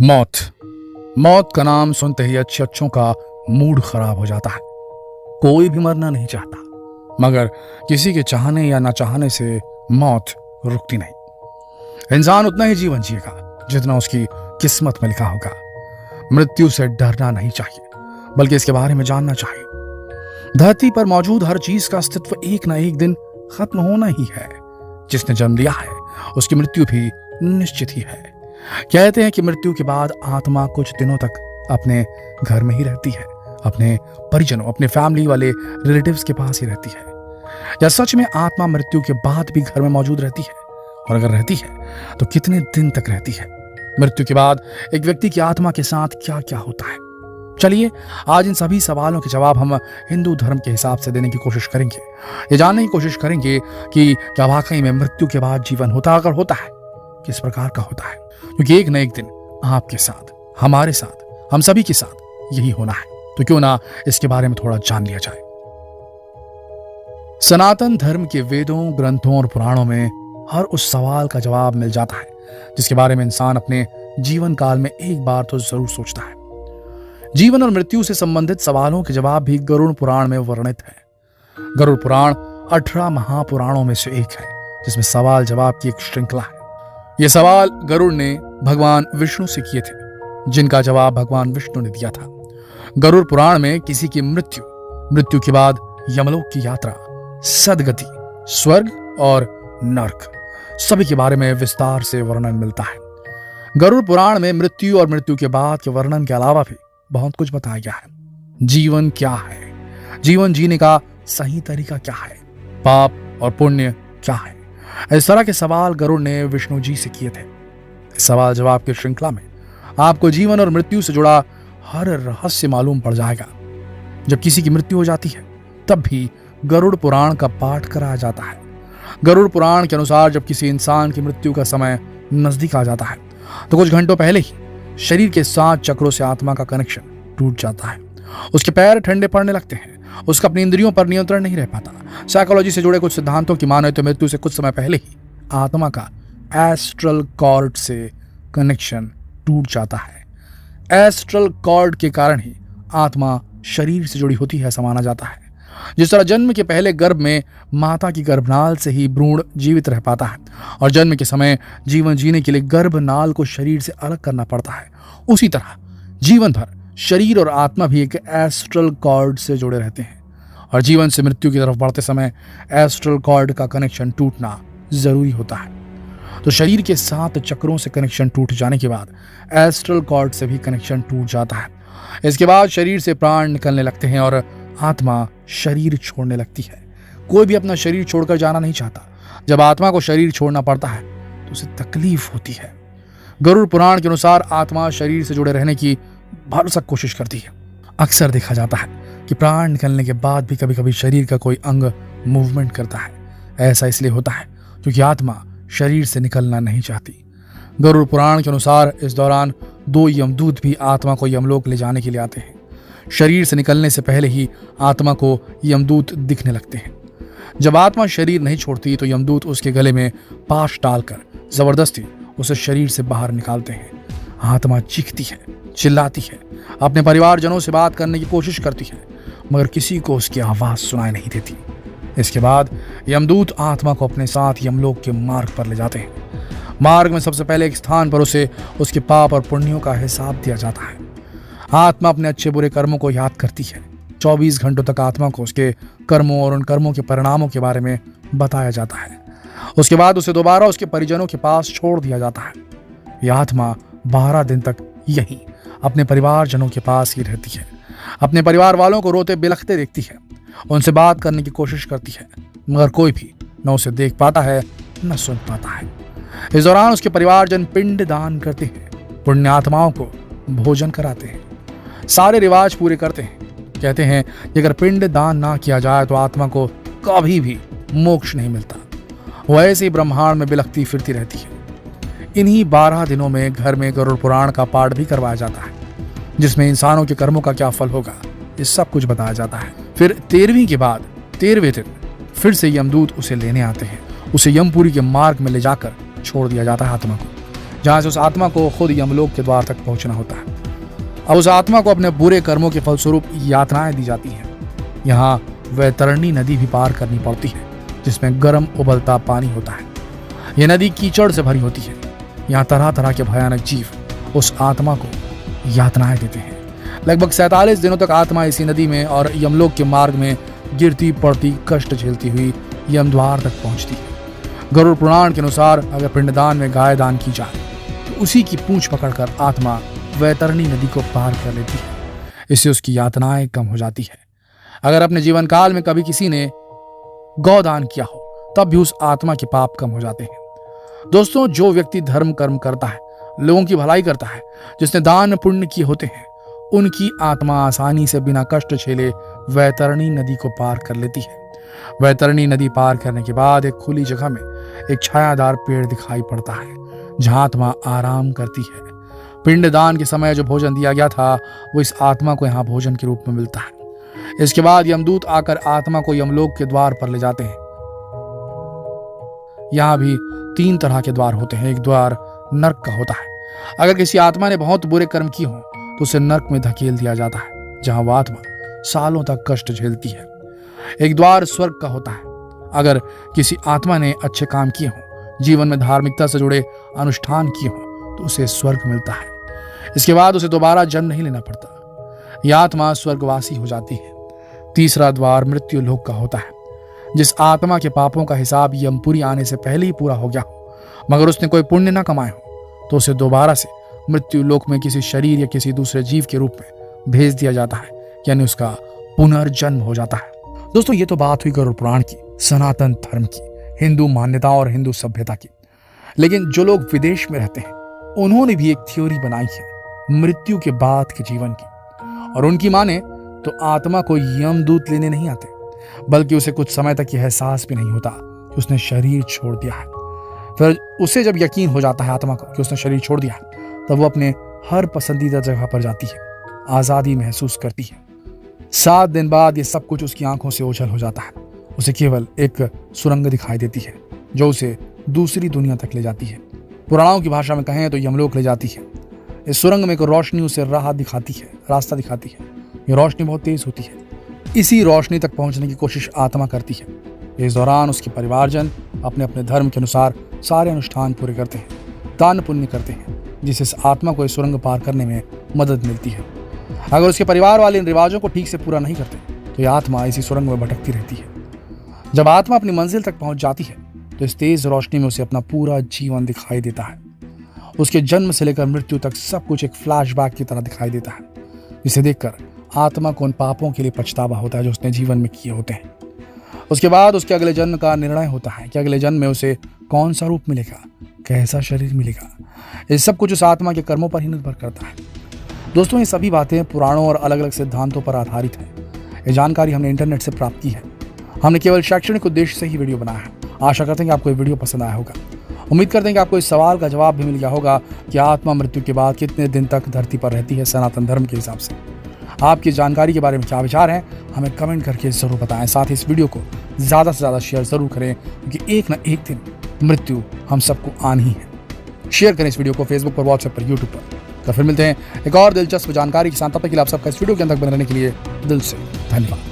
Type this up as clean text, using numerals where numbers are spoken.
मौत। मौत का नाम सुनते ही अच्छों का मूड खराब हो जाता है। कोई भी मरना नहीं चाहता, मगर किसी के चाहने या ना चाहने से मौत रुकती नहीं। इंसान उतना ही जीवन जिएगा जितना उसकी किस्मत में लिखा होगा। मृत्यु से डरना नहीं चाहिए, बल्कि इसके बारे में जानना चाहिए। धरती पर मौजूद हर चीज का अस्तित्व एक ना एक दिन खत्म होना ही है। जिसने जन्म लिया है उसकी मृत्यु भी निश्चित ही है। कहते हैं कि मृत्यु के बाद आत्मा कुछ दिनों तक अपने घर में ही रहती है, अपने परिजनों, अपने फैमिली वाले रिलेटिव्स के पास ही रहती है। या सच में आत्मा मृत्यु के बाद भी घर में मौजूद रहती है? और अगर रहती है तो कितने दिन तक रहती है? मृत्यु के बाद एक व्यक्ति की आत्मा के साथ क्या क्या होता है? चलिए आज इन सभी सवालों के जवाब हम हिंदू धर्म के हिसाब से देने की कोशिश करेंगे। ये जानने की कोशिश करेंगे कि क्या वाकई में मृत्यु के बाद जीवन होता, अगर होता है किस प्रकार का होता है? क्योंकि एक न एक दिन आपके साथ, हमारे साथ, हम सभी के साथ यही होना है। तो क्यों ना इसके बारे में थोड़ा जान लिया जाए। सनातन धर्म के वेदों, ग्रंथों और पुराणों में हर उस सवाल का जवाब मिल जाता है जिसके बारे में इंसान अपने जीवन काल में एक बार तो जरूर सोचता है। जीवन और मृत्यु से संबंधित सवालों के जवाब भी गरुड़ पुराण में वर्णित है। गरुड़ पुराण 18 महापुराणों में से एक है, जिसमें सवाल जवाब की एक श्रृंखला है। ये सवाल गरुड़ ने भगवान विष्णु से किए थे, जिनका जवाब भगवान विष्णु ने दिया था। गरुड़ पुराण में किसी की मृत्यु के बाद यमलोक की यात्रा, सदगति, स्वर्ग और नरक सभी के बारे में विस्तार से वर्णन मिलता है। गरुड़ पुराण में मृत्यु और मृत्यु के बाद के वर्णन के अलावा भी बहुत कुछ बताया गया है। जीवन क्या है? जीवन जीने का सही तरीका क्या है? पाप और पुण्य क्या है? इस तरह के सवाल गरुड़ ने विष्णु जी से किए थे। इस सवाल जवाब की श्रृंखला में आपको जीवन और मृत्यु से जुड़ा हर रहस्य मालूम पड़ जाएगा। जब किसी की मृत्यु हो जाती है तब भी गरुड़ पुराण का पाठ कराया जाता है। गरुड़ पुराण के अनुसार जब किसी इंसान की मृत्यु का समय नजदीक आ जाता है तो कुछ घंटों पहले ही शरीर के 7 चक्रों से आत्मा का कनेक्शन टूट जाता है। उसके पैर ठंडे पड़ने लगते हैं, उसका अपनी इंद्रियों पर नियंत्रण नहीं रह पाता। साइकोलॉजी से जुड़े कुछ सिद्धांतों की माने तो मृत्यु से कुछ समय पहले ही आत्मा का एस्ट्रल कॉर्ड से कनेक्शन टूट जाता है। एस्ट्रल कॉर्ड के कारण ही आत्मा शरीर से जुड़ी होती है ऐसा माना जाता है। जिस तरह जन्म के पहले गर्भ में माता की गर्भनाल से ही भ्रूण जीवित रह पाता है और जन्म के समय जीवन जीने के लिए गर्भनाल को शरीर से अलग करना पड़ता है, उसी तरह जीवन भर शरीर और आत्मा भी एक एस्ट्रल कॉर्ड से जुड़े रहते हैं। और जीवन से मृत्यु की तरफ बढ़ते समय एस्ट्रल कॉर्ड का कनेक्शन टूटना जरूरी होता है। तो शरीर के 7 चक्रों से कनेक्शन टूट जाने के बाद एस्ट्रल कॉर्ड से भी कनेक्शन टूट जाता है। इसके बाद शरीर से प्राण निकलने लगते हैं और आत्मा शरीर छोड़ने लगती है। कोई भी अपना शरीर छोड़कर जाना नहीं चाहता। जब आत्मा को शरीर छोड़ना पड़ता है तो उसे तकलीफ होती है। गरुड़ पुराण के अनुसार आत्मा शरीर से जुड़े रहने की भरसक कोशिश करती है। अक्सर देखा जाता है कि प्राण निकलने के बाद भी कभी कभी शरीर का कोई अंग मूवमेंट करता है। ऐसा इसलिए होता है क्योंकि आत्मा शरीर से निकलना नहीं चाहती। गरुड़ पुराण के अनुसार इस दौरान 2 यमदूत भी आत्मा को यमलोक ले जाने के लिए आते हैं। शरीर से निकलने से पहले ही आत्मा को यमदूत दिखने लगते हैं। जब आत्मा शरीर नहीं छोड़ती तो यमदूत उसके गले में पाश डालकर जबरदस्ती उसे शरीर से बाहर निकालते हैं। आत्मा चीखती है, चिल्लाती है, अपने परिवारजनों से बात करने की कोशिश करती है, मगर किसी को उसकी आवाज सुनाई नहीं देती। इसके बाद यमदूत आत्मा को अपने साथ यमलोक के मार्ग पर ले जाते हैं। मार्ग में सबसे पहले एक स्थान पर उसे उसके पाप और पुण्यों का हिसाब दिया जाता है। आत्मा अपने अच्छे बुरे कर्मों को याद करती है। 24 घंटों तक आत्मा को उसके कर्मों और उन कर्मों के परिणामों के बारे में बताया जाता है। उसके बाद उसे दोबारा उसके परिजनों के पास छोड़ दिया जाता है। यह आत्मा 12 दिन तक यहीं अपने परिवारजनों के पास ही रहती है। अपने परिवार वालों को रोते बिलखते देखती है, उनसे बात करने की कोशिश करती है, मगर कोई भी न उसे देख पाता है न सुन पाता है। इस दौरान उसके परिवारजन पिंड दान करते हैं, पुण्य आत्माओं को भोजन कराते हैं, सारे रिवाज पूरे करते हैं। कहते हैं कि अगर पिंड दान ना किया जाए तो आत्मा को कभी भी मोक्ष नहीं मिलता। वो ऐसे ही ब्रह्मांड में बिलखती फिरती रहती है। इन्हीं 12 दिनों में घर में गरुड़ पुराण का पाठ भी करवाया जाता है, जिसमें इंसानों के कर्मों का क्या फल होगा ये सब कुछ बताया जाता है। फिर 13वीं के बाद 13वें दिन फिर से यमदूत उसे लेने आते हैं। उसे यमपुरी के मार्ग में ले जाकर छोड़ दिया जाता है आत्मा को। जहां से उस आत्मा को खुद यमलोक के द्वार तक पहुंचना होता है। अब उस आत्मा को अपने बुरे कर्मों के फलस्वरूप यातनाएं दी जाती हैं। यहाँ वैतरणी नदी भी पार करनी पड़ती है, जिसमें गर्म उबलता पानी होता है। यह नदी कीचड़ से भरी होती है। यहाँ तरह तरह के भयानक जीव उस आत्मा को यातनाएं देते हैं। लगभग 47 दिनों तक आत्मा इसी नदी में और यमलोक के मार्ग में गिरती पड़ती कष्ट झेलती हुई यमद्वार तक पहुंचती है। गरुड़ पुराण के अनुसार अगर पिंडदान में गाय दान की जाए तो उसी की पूंछ पकड़कर आत्मा वैतरणी नदी को पार कर लेती है। इससे उसकी यातनाएं कम हो जाती है। अगर अपने जीवन काल में कभी किसी ने गौदान किया हो तब भी उस आत्मा के पाप कम हो जाते हैं। दोस्तों, जो व्यक्ति धर्म कर्म करता है, लोगों की भलाई करता है, जिसने दान पुण्य किए होते हैं, उनकी आत्मा आसानी से बिना कष्ट झेले वैतरणी नदी को पार कर लेती है। वैतरणी नदी पार करने के बाद एक खुली जगह में एक छायादार पेड़ दिखाई पड़ता है, जहां आत्मा आराम करती है। पिंडदान के समय जो भोजन दिया गया था वो इस आत्मा को यहाँ भोजन के रूप में मिलता है। इसके बाद यमदूत आकर आत्मा को यमलोक के द्वार पर ले जाते हैं। यहाँ भी 3 तरह के द्वार होते हैं। एक द्वार नरक का होता है। अगर किसी आत्मा ने बहुत बुरे कर्म किए हों तो उसे नरक में धकेल दिया जाता है, जहां वह आत्मा सालों तक कष्ट झेलती है। एक द्वार स्वर्ग का होता है। अगर किसी आत्मा ने अच्छे काम किए हों, जीवन में धार्मिकता से जुड़े अनुष्ठान किए हों, तो उसे स्वर्ग मिलता है। इसके बाद उसे दोबारा जन्म नहीं लेना पड़ता। यह आत्मा स्वर्गवासी हो जाती है। तीसरा द्वार मृत्यु लोक का होता है। जिस आत्मा के पापों का हिसाब यमपुरी आने से पहले ही पूरा हो गया हो, मगर उसने कोई पुण्य न कमाए हो, तो उसे दोबारा से मृत्यु लोक में किसी शरीर या किसी दूसरे जीव के रूप में भेज दिया जाता है, यानी उसका पुनर्जन्म हो जाता है। दोस्तों, ये तो बात हुई गरुड़ पुराण की, सनातन धर्म की, हिंदू मान्यता और हिंदू सभ्यता की। लेकिन जो लोग विदेश में रहते हैं, उन्होंने भी एक थ्योरी बनाई है मृत्यु के बाद के जीवन की। और उनकी माने तो आत्मा को यमदूत लेने नहीं आते, बल्कि उसे कुछ समय तक यह एहसास भी नहीं होता कि उसने शरीर छोड़ दिया है। फिर उसे जब यकीन हो जाता है आत्मा को कि उसने शरीर छोड़ दिया है, तब वो अपने हर पसंदीदा जगह पर जाती है, आजादी महसूस करती है। 7 दिन बाद ये सब कुछ उसकी आंखों से ओझल हो जाता है। उसे केवल एक सुरंग दिखाई देती है जो उसे दूसरी दुनिया तक ले जाती है। पुराणों की भाषा में कहें तो यमलोक ले जाती है। इस सुरंग में एक रोशनी उसे रास्ता दिखाती है। ये रोशनी बहुत तेज होती है। इसी रोशनी तक पहुंचने की कोशिश आत्मा करती है। इस दौरान उसके परिवारजन अपने अपने धर्म के अनुसार सारे अनुष्ठान पूरे करते हैं, दान पुण्य करते हैं, जिससे इस आत्मा को इस सुरंग पार करने में मदद मिलती है। अगर उसके परिवार वाले इन रिवाजों को ठीक से पूरा नहीं करते तो यह आत्मा इसी सुरंग में भटकती रहती है। जब आत्मा अपनी मंजिल तक पहुंच जाती है तो इस तेज रोशनी में उसे अपना पूरा जीवन दिखाई देता है। उसके जन्म से लेकर मृत्यु तक सब कुछ एक फ्लैशबैक की तरह दिखाई देता है, जिसे देखकर आत्मा को उन पापों के लिए पछतावा होता है जो उसने जीवन में किए होते हैं। उसके बाद उसके अगले जन्म का निर्णय होता है कि अगले जन्म में उसे कौन सा रूप मिलेगा, कैसा शरीर मिलेगा। ये सब कुछ उस आत्मा के कर्मों पर ही निर्भर करता है। दोस्तों, ये सभी बातें पुराणों और अलग अलग सिद्धांतों पर आधारित है। ये जानकारी हमने इंटरनेट से प्राप्त की है। हमने केवल शैक्षणिक उद्देश्य से ही वीडियो बनाया है। आशा करते हैं कि आपको ये वीडियो पसंद आया होगा। उम्मीद करते हैं कि आपको इस सवाल का जवाब भी मिल गया होगा कि आत्मा मृत्यु के बाद कितने दिन तक धरती पर रहती है सनातन धर्म के हिसाब से। आपकी जानकारी के बारे में क्या विचार हैं, हमें कमेंट करके ज़रूर बताएं। साथ ही इस वीडियो को ज़्यादा से ज़्यादा शेयर ज़रूर करें, क्योंकि एक न एक दिन मृत्यु हम सबको आनी है। शेयर करें इस वीडियो को फेसबुक पर, व्हाट्सएप पर, यूट्यूब पर। तो फिर मिलते हैं एक और दिलचस्प जानकारी के साथ। तब तक के लिए आप सबका इस वीडियो के अंदर बने रहने के लिए दिल से धन्यवाद।